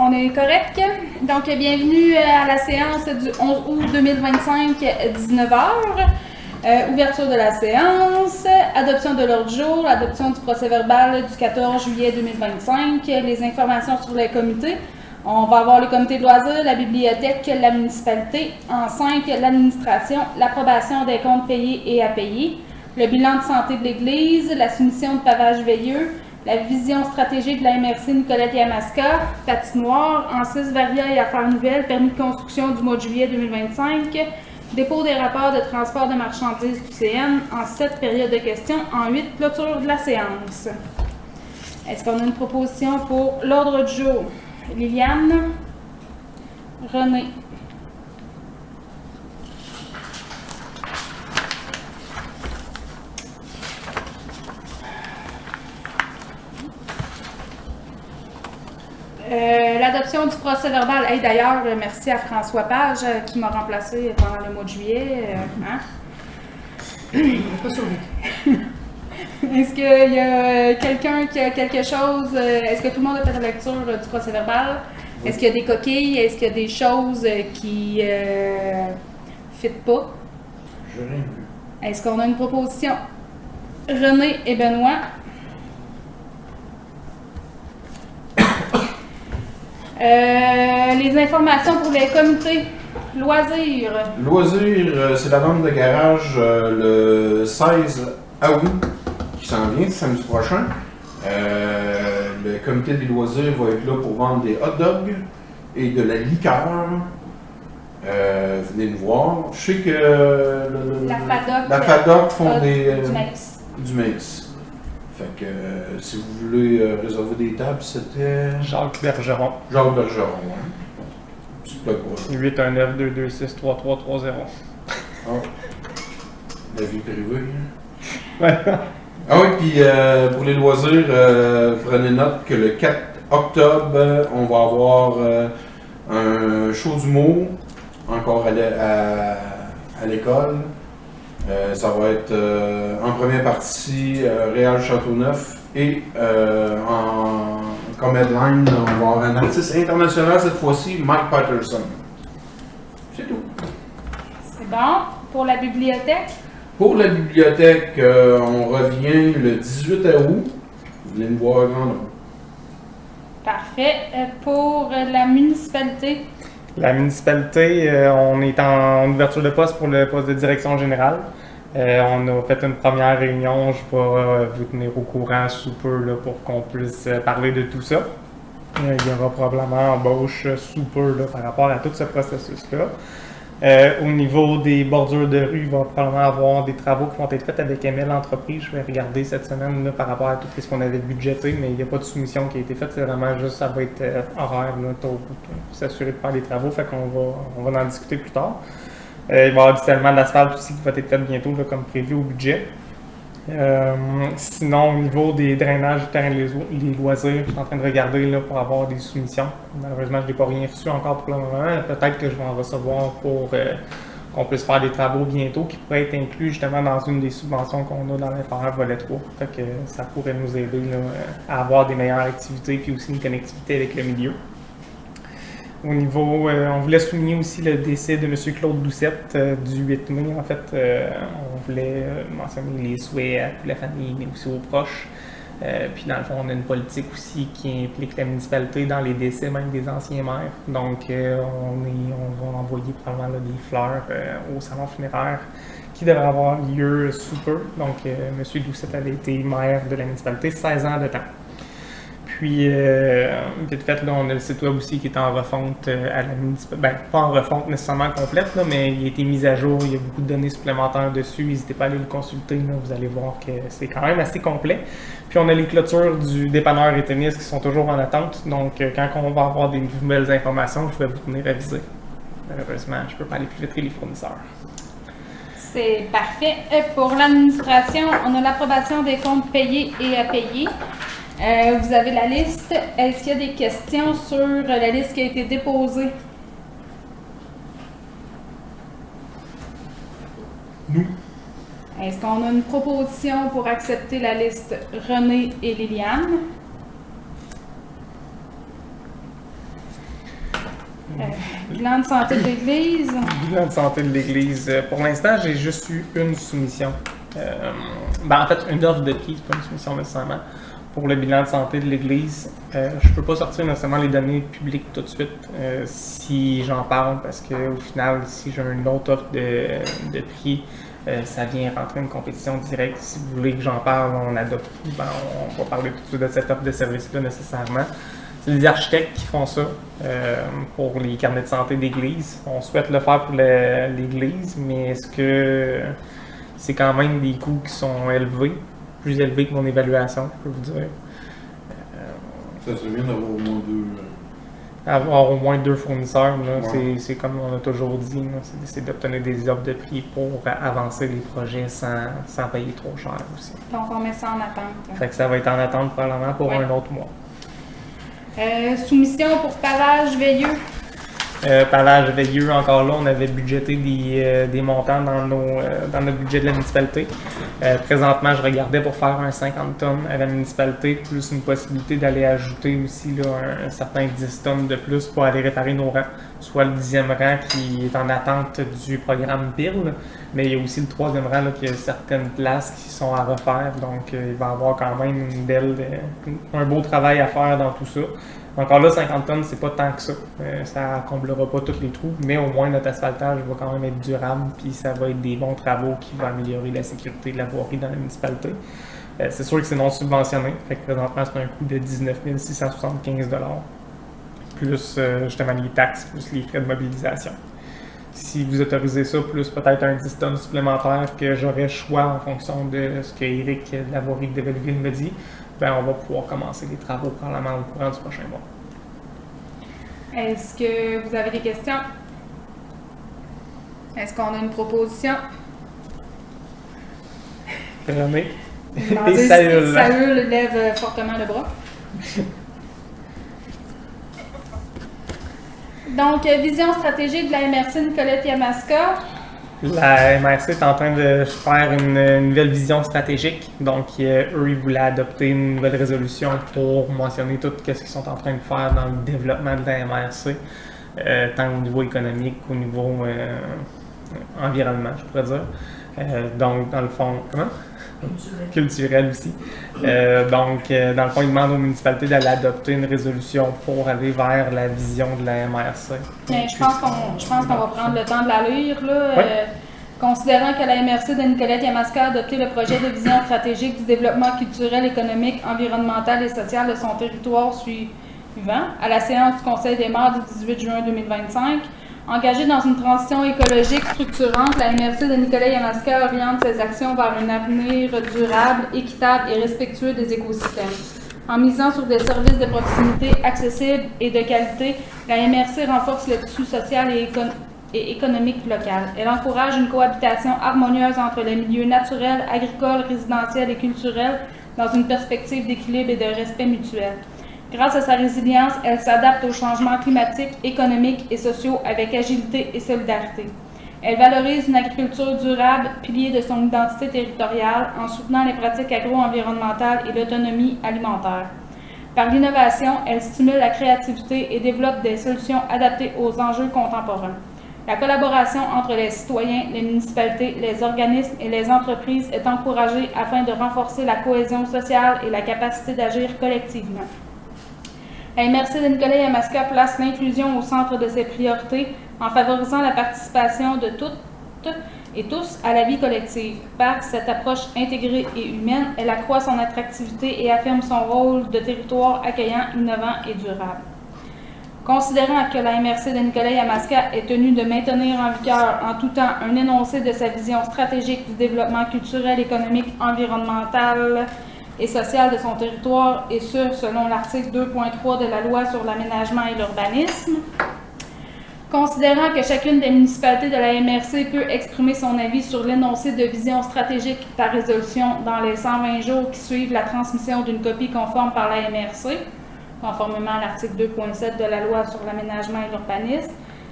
On est correct. Donc, bienvenue à la séance du 11 août 2025, 19h. Ouverture de la séance, adoption de l'ordre du jour, adoption du procès-verbal du 14 juillet 2025, les informations sur les comités. On va avoir le comité de loisirs, la bibliothèque, la municipalité. En 5, l'administration, l'approbation des comptes payés et à payer, le bilan de santé de l'Église, la soumission de pavage veilleux, la vision stratégique de la MRC Nicolette-Yamaska, patinoire, en 6 variables et affaires nouvelles, permis de construction du mois de juillet 2025, dépôt des rapports de transport de marchandises du CN, en 7 périodes de questions, en 8 clôture de la séance. Est-ce qu'on a une proposition pour l'ordre du jour? Liliane, René. L'adoption du procès-verbal. Hey, d'ailleurs, merci à François Page qui m'a remplacé pendant le mois de juillet. Pas survécu. Est-ce qu'il y a quelqu'un qui a quelque chose? Est-ce que tout le monde a fait la lecture du procès-verbal? Oui. Est-ce qu'il y a des coquilles? Est-ce qu'il y a des choses qui ne fitent pas? Je n'ai vu. Est-ce qu'on a une proposition? René et Benoît. Les informations pour les comités. Loisirs. Loisirs, c'est la vente de garage le 16 août qui s'en vient, samedi prochain. Le comité des loisirs va être là pour vendre des hot dogs et de la liqueur. Venez nous voir. Je sais que la FADOC font du maïs. Du maïs. Fait que si vous voulez réserver des tables, c'était Jacques Bergeron. Jacques Bergeron, hein. Petit plug pour eux. 819-226-3330. Ah. La vie privée. Ouais. Ah oui, puis pour les loisirs, prenez note que le 4 octobre, on va avoir un show d'humour, encore à l'école. Ça va être en première partie Réal Châteauneuf et comme headline, on va avoir un artiste international cette fois-ci, Mike Patterson. C'est tout. C'est bon. Pour la bibliothèque? Pour la bibliothèque, on revient le 18 août. Vous venez nous voir grand nombre. Parfait. Pour la municipalité? La municipalité, on est en ouverture de poste pour le poste de direction générale. On a fait une première réunion, je vais vous tenir au courant sous peu là, pour qu'on puisse parler de tout ça. Il y aura probablement embauche sous peu là, par rapport à tout ce processus-là. Au niveau des bordures de rue, il va probablement avoir des travaux qui vont être faits avec ML Entreprise. Je vais regarder cette semaine là, par rapport à tout ce qu'on avait budgété, mais il n'y a pas de soumission qui a été faite. C'est vraiment juste, ça va être horaire, pour s'assurer de faire les travaux. Fait qu'on va en discuter plus tard. Il va y avoir du scellement d'asphalte aussi qui va être fait bientôt, là, comme prévu au budget. Sinon, au niveau des drainages du terrain des loisirs, je suis en train de regarder là, pour avoir des soumissions. Malheureusement, je n'ai pas rien reçu encore pour le moment. Peut-être que je vais en recevoir pour qu'on puisse faire des travaux bientôt qui pourraient être inclus justement dans une des subventions qu'on a dans l'intérieur volet 3. Fait que ça pourrait nous aider là, à avoir des meilleures activités puis aussi une connectivité avec le milieu. Au niveau, on voulait souligner aussi le décès de M. Claude Doucette du 8 mai. En fait, on voulait mentionner les souhaits à toute la famille, mais aussi aux proches. Puis dans le fond, on a une politique aussi qui implique la municipalité dans les décès même des anciens maires. Donc, on va envoyer probablement là, des fleurs au salon funéraire qui devrait avoir lieu sous peu. Donc, M. Doucette avait été maire de la municipalité 16 ans de temps. Puis, vite fait, là, on a le site web aussi qui est en refonte à la municipalité. Ben, pas en refonte nécessairement complète, là, mais il a été mis à jour. Il y a beaucoup de données supplémentaires dessus. N'hésitez pas à aller le consulter. Là, vous allez voir que c'est quand même assez complet. Puis, on a les clôtures du dépanneur et tennis qui sont toujours en attente. Donc, quand on va avoir des nouvelles informations, je vais vous tenir avisé. Malheureusement, je ne peux pas aller plus vite que les fournisseurs. C'est parfait. Pour l'administration, on a l'approbation des comptes payés et à payer. Vous avez la liste. Est-ce qu'il y a des questions sur la liste qui a été déposée? Nous. Est-ce qu'on a une proposition pour accepter la liste René et Liliane? Bilan de santé de l'Église. Bilan de santé de l'Église. Pour l'instant, j'ai juste eu une soumission. En fait, une offre de prix, pas une soumission nécessairement. Pour le bilan de santé de l'Église, je ne peux pas sortir nécessairement les données publiques tout de suite si j'en parle, parce qu'au final, si j'ai une autre offre de prix, ça vient rentrer une compétition directe. Si vous voulez que j'en parle, on adopte. On va parler tout de suite de cette offre de service-là nécessairement. C'est les architectes qui font ça pour les carnets de santé d'église. On souhaite le faire pour l'église, mais est-ce que c'est quand même des coûts qui sont élevés, plus élevés que mon évaluation, je peux vous dire. Ça serait bien d'avoir au moins deux. Avoir au moins deux fournisseurs, là, c'est comme on a toujours dit, c'est d'obtenir des offres de prix pour avancer les projets sans payer trop cher aussi. Donc, on met ça en attente. Fait que ça va être en attente probablement pour un autre mois. Soumission pour pavage veilleux. Pavage veilleux, encore là, on avait budgété des montants dans notre budget de la municipalité. Présentement, je regardais pour faire un 50 tonnes à la municipalité, plus une possibilité d'aller ajouter aussi là, un certain 10 tonnes de plus pour aller réparer nos rangs, soit le 10e rang qui est en attente du programme PIRL, mais il y a aussi le 3e rang là, qui a certaines places qui sont à refaire, donc il va y avoir quand même un beau travail à faire dans tout ça. Encore là, 50 tonnes, c'est pas tant que ça. Ça comblera pas tous les trous, mais au moins notre asphaltage va quand même être durable, puis ça va être des bons travaux qui vont améliorer la sécurité de la voirie dans la municipalité. C'est sûr que c'est non subventionné, fait que présentement c'est un coût de 19 675 $, plus justement les taxes, plus les frais de mobilisation. Si vous autorisez ça, plus peut-être un 10 tonnes supplémentaire que j'aurais choix en fonction de ce que Eric de la voirie de Belleville me dit, ben on va pouvoir commencer les travaux probablement au courant du prochain mois. Est-ce que vous avez des questions? Est-ce qu'on a une proposition? René. Et Saül lève fortement le bras. Donc, vision stratégique de la MRC Nicolette Yamaska. La MRC est en train de faire une nouvelle vision stratégique. Donc, eux, ils voulaient adopter une nouvelle résolution pour mentionner tout ce qu'ils sont en train de faire dans le développement de la MRC, tant au niveau économique qu'au niveau environnement, je pourrais dire. Donc, dans le fond, comment? Culturel aussi. Donc, dans le fond, ils demandent aux municipalités d'aller adopter une résolution pour aller vers la vision de la MRC. Mais je pense qu'on va prendre le temps de la lire. Là, oui. Considérant que la MRC de Nicolette Yamaska a adopté le projet de vision stratégique du développement culturel, économique, environnemental et social de son territoire suivant, à la séance du Conseil des maires du 18 juin 2025, engagée dans une transition écologique structurante, la MRC de Nicolette Yamaska oriente ses actions vers un avenir durable, équitable et respectueux des écosystèmes. En misant sur des services de proximité accessibles et de qualité, la MRC renforce le tissu social et économique local. Elle encourage une cohabitation harmonieuse entre les milieux naturels, agricoles, résidentiels et culturels dans une perspective d'équilibre et de respect mutuel. Grâce à sa résilience, elle s'adapte aux changements climatiques, économiques et sociaux avec agilité et solidarité. Elle valorise une agriculture durable, pilier de son identité territoriale, en soutenant les pratiques agro-environnementales et l'autonomie alimentaire. Par l'innovation, elle stimule la créativité et développe des solutions adaptées aux enjeux contemporains. La collaboration entre les citoyens, les municipalités, les organismes et les entreprises est encouragée afin de renforcer la cohésion sociale et la capacité d'agir collectivement. La MRC de Nicolette Yamaska place l'inclusion au centre de ses priorités en favorisant la participation de toutes et tous à la vie collective. Par cette approche intégrée et humaine, elle accroît son attractivité et affirme son rôle de territoire accueillant, innovant et durable. Considérant que la MRC de Nicolette Yamaska est tenue de maintenir en vigueur en tout temps un énoncé de sa vision stratégique du développement culturel, économique, environnemental et social de son territoire, et ce, selon l'article 2.3 de la Loi sur l'aménagement et l'urbanisme. Considérant que chacune des municipalités de la MRC peut exprimer son avis sur l'énoncé de vision stratégique par résolution dans les 120 jours qui suivent la transmission d'une copie conforme par la MRC, conformément à l'article 2.7 de la Loi sur l'aménagement et l'urbanisme.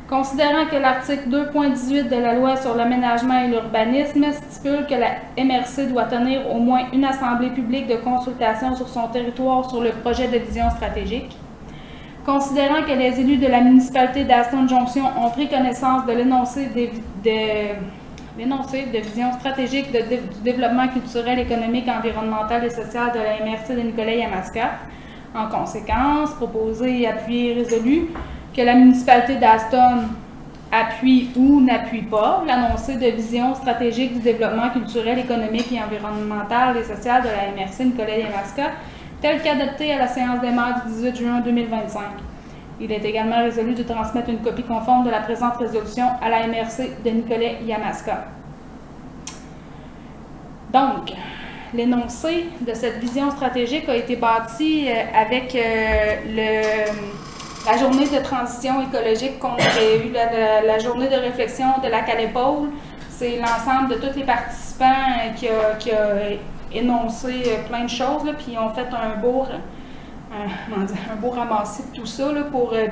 Considérant que l'article 2.18 de la Loi sur l'aménagement et l'urbanisme stipule que la MRC doit tenir au moins une assemblée publique de consultation sur son territoire sur le projet de vision stratégique. Considérant que les élus de la municipalité d'Aston Junction ont pris connaissance de l'énoncé de vision stratégique du développement culturel, économique, environnemental et social de la MRC de Nicolet-Yamaska, en conséquence, proposer et appuyer résolu que la municipalité d'Aston appuie ou n'appuie pas l'annoncé de vision stratégique du développement culturel, économique et environnemental et social de la MRC Nicolet-Yamaska, tel qu'adopté à la séance des maires du 18 juin 2025. Il est également résolu de transmettre une copie conforme de la présente résolution à la MRC de Nicolet-Yamaska. Donc, l'énoncé de cette vision stratégique a été bâti avec la journée de transition écologique qu'on avait eue, la journée de réflexion de Lac à l'épaule. C'est l'ensemble de tous les participants qui a énoncé plein de choses, là, puis ils ont fait un beau ramassis de tout ça, là,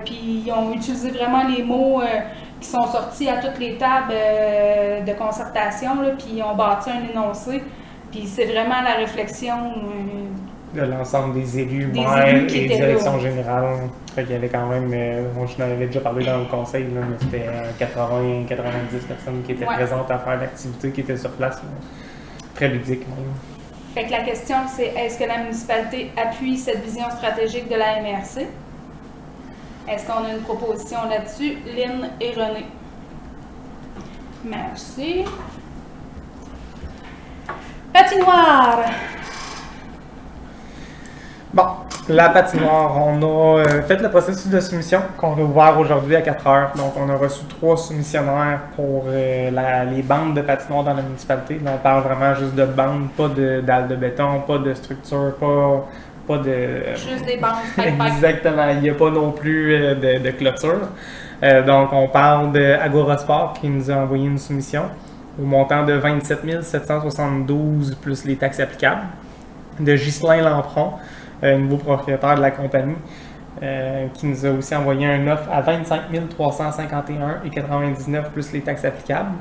puis ils ont utilisé vraiment les mots qui sont sortis à toutes les tables de concertation, là, puis ils ont bâti un énoncé. Puis c'est vraiment la réflexion de l'ensemble des élus, maires et direction générale. Il y avait quand même, je n'en avais déjà parlé dans le conseil, là, mais c'était 80-90 personnes qui étaient présentes à faire l'activité, qui étaient sur place. Là. Très ludique même. Fait que la question, c'est est-ce que la municipalité appuie cette vision stratégique de la MRC? Est-ce qu'on a une proposition là-dessus? Lynn et René. Merci. Patinoire. Bon, la patinoire, on a fait le processus de soumission qu'on a ouvert aujourd'hui à 4 heures. Donc, on a reçu 3 soumissionnaires pour les bandes de patinoire dans la municipalité. Là, on parle vraiment juste de bandes, pas de dalles de béton, pas de structure, pas de... Juste des bandes. Exactement, il n'y a pas non plus de clôture. Donc, on parle d'Agorasport qui nous a envoyé une soumission au montant de 27 772 plus les taxes applicables. De Ghislain Lampron, nouveau propriétaire de la compagnie, qui nous a aussi envoyé un offre à 25 351,99 plus les taxes applicables.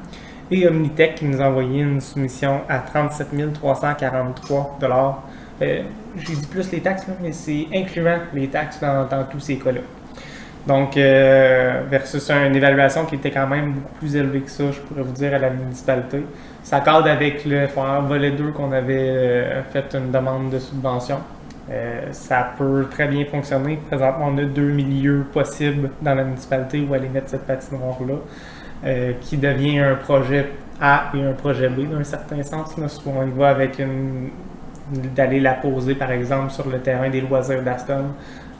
Et Omnitech qui nous a envoyé une soumission à 37 343 J'ai dit plus les taxes, là, mais c'est incluant les taxes dans tous ces cas-là. Donc, versus une évaluation qui était quand même beaucoup plus élevée que ça, je pourrais vous dire, à la municipalité. Ça cadre avec le volet 2 qu'on avait fait une demande de subvention. Ça peut très bien fonctionner. Présentement, on a 2 milieux possibles dans la municipalité où aller mettre cette patinoire-là, qui devient un projet A et un projet B dans un certain sens. Là, souvent, on y va avec d'aller la poser, par exemple, sur le terrain des loisirs d'Aston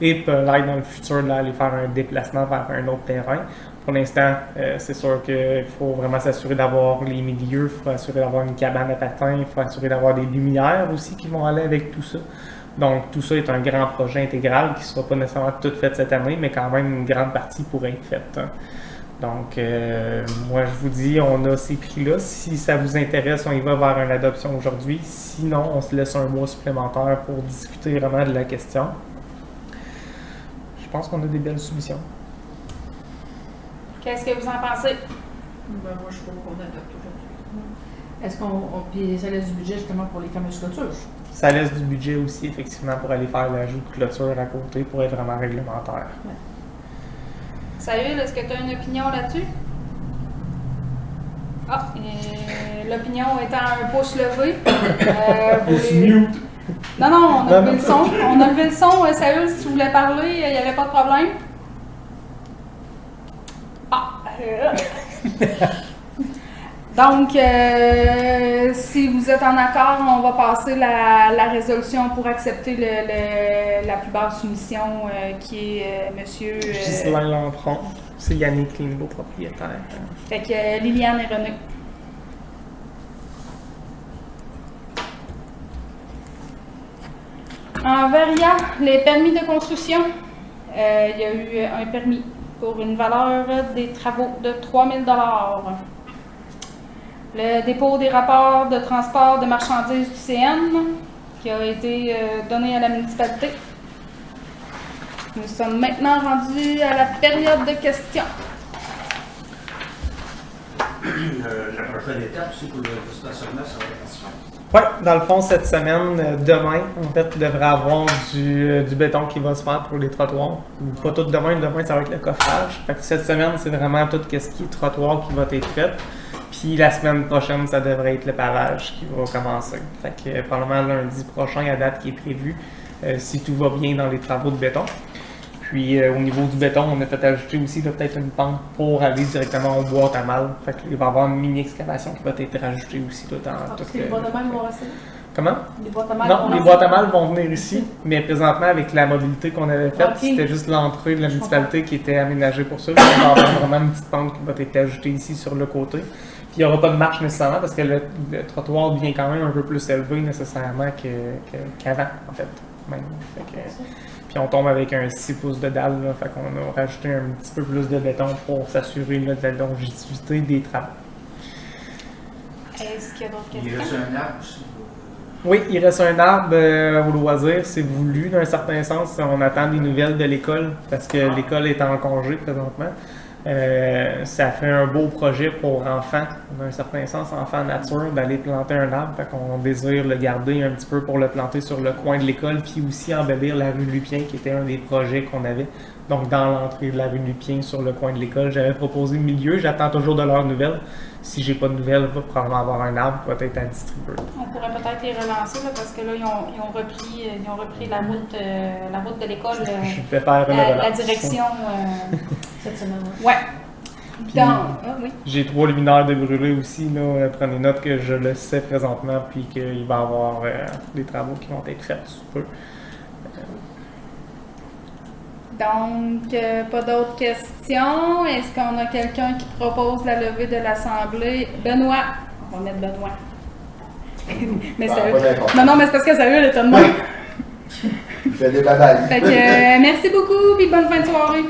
et peut-être dans le futur d'aller faire un déplacement vers un autre terrain. Pour l'instant, c'est sûr qu'il faut vraiment s'assurer d'avoir les milieux, il faut s'assurer d'avoir une cabane à patins, il faut s'assurer d'avoir des lumières aussi qui vont aller avec tout ça. Donc, tout ça est un grand projet intégral qui ne sera pas nécessairement tout fait cette année, mais quand même une grande partie pourrait être faite. Hein. Donc, moi, je vous dis, on a ces prix-là. Si ça vous intéresse, on y va vers une adoption aujourd'hui. Sinon, on se laisse un mois supplémentaire pour discuter vraiment de la question. Je pense qu'on a des belles soumissions. Qu'est-ce que vous en pensez? Ben, moi, je trouve qu'on adopte aujourd'hui. Est-ce puis ça laisse du budget justement pour les fameuses clôtures? Ça laisse du budget aussi, effectivement, pour aller faire l'ajout de clôture à côté pour être vraiment réglementaire. Ouais. Saül, est-ce que tu as une opinion là-dessus? Ah, l'opinion étant un pouce levé. Mute! Non, on a levé le son. On a levé le son. Saül, si tu voulais parler, il n'y avait pas de problème. Ah! Donc, si vous êtes en accord, on va passer la résolution pour accepter la plus basse soumission qui est monsieur... Ghislain Lampron. C'est Yannick, le nouveau propriétaire. Fait que Liliane et René. En Varia, les permis de construction, il y a eu un permis pour une valeur des travaux de 3 000 $. Le dépôt des rapports de transport de marchandises du CN qui a été donné à la municipalité. Nous sommes maintenant rendus à la période de questions. La prochaine étape, c'est pour le stationnement, ça va être Oui, dans le fond, cette semaine, demain, en fait, il devrait avoir du béton qui va se faire pour les trottoirs. Pas tout demain, ça va être le coffrage. Fait que cette semaine, c'est vraiment tout ce qui est trottoir qui va être fait. Puis la semaine prochaine, ça devrait être le pavage qui va commencer. Fait que probablement lundi prochain, à date qui est prévue, si tout va bien dans les travaux de béton. Puis au niveau du béton, on a fait ajouter aussi peut-être une pente pour aller directement au boîte à mal. Fait qu'il va y avoir une mini-excavation qui va être rajoutée aussi là, dans tout Les boîtes à mal vont rester là? Comment? Les boîtes à mal Non, les boîtes à mal vont venir ici, mais présentement, avec la mobilité qu'on avait faite, Ok. c'était juste l'entrée de la municipalité qui était aménagée pour ça. Il va y avoir vraiment une petite pente qui va être ajoutée ici sur le côté. Puis il n'y aura pas de marche nécessairement parce que le trottoir devient quand même un peu plus élevé nécessairement qu'avant, en fait. Même. Fait que, puis on tombe avec un 6 pouces de dalle, là, fait qu'on a rajouté un petit peu plus de béton pour s'assurer là, de la longévité des travaux. Est-ce qu'il y a d'autres Il questions? reste un arbre aussi. Oui, il reste un arbre au loisir, c'est voulu d'un certain sens. On attend des nouvelles de l'école parce que l'école est en congé présentement. Ça fait un beau projet pour enfants, d'un certain sens, enfants nature, d'aller planter un arbre. Fait qu'on désire le garder un petit peu pour le planter sur le coin de l'école, puis aussi embellir la rue Lupien, qui était un des projets qu'on avait. Donc, dans l'entrée de la rue Lupien, sur le coin de l'école, j'avais proposé milieu. J'attends toujours de leurs nouvelles. Si j'ai pas de nouvelles, il va probablement avoir un arbre qui va être à distribuer. On pourrait peut-être les relancer là, parce que là, ils ont repris la route de l'école, Je vais faire une la relance. direction. Cette semaine. Ouais. Puis, oui. J'ai 3 luminaires de brûlés aussi. Là. Prenez note que je le sais présentement, puis qu'il va y avoir des travaux qui vont être faits sous peu. Donc, pas d'autres questions. Est-ce qu'on a quelqu'un qui propose la levée de l'Assemblée? Benoît. On va mettre Benoît. Mais Ah, sérieux. pas d'accord. Non, mais c'est parce que sérieux, le ton de main. Il fait des bananes. Fait que, merci beaucoup, puis bonne fin de soirée.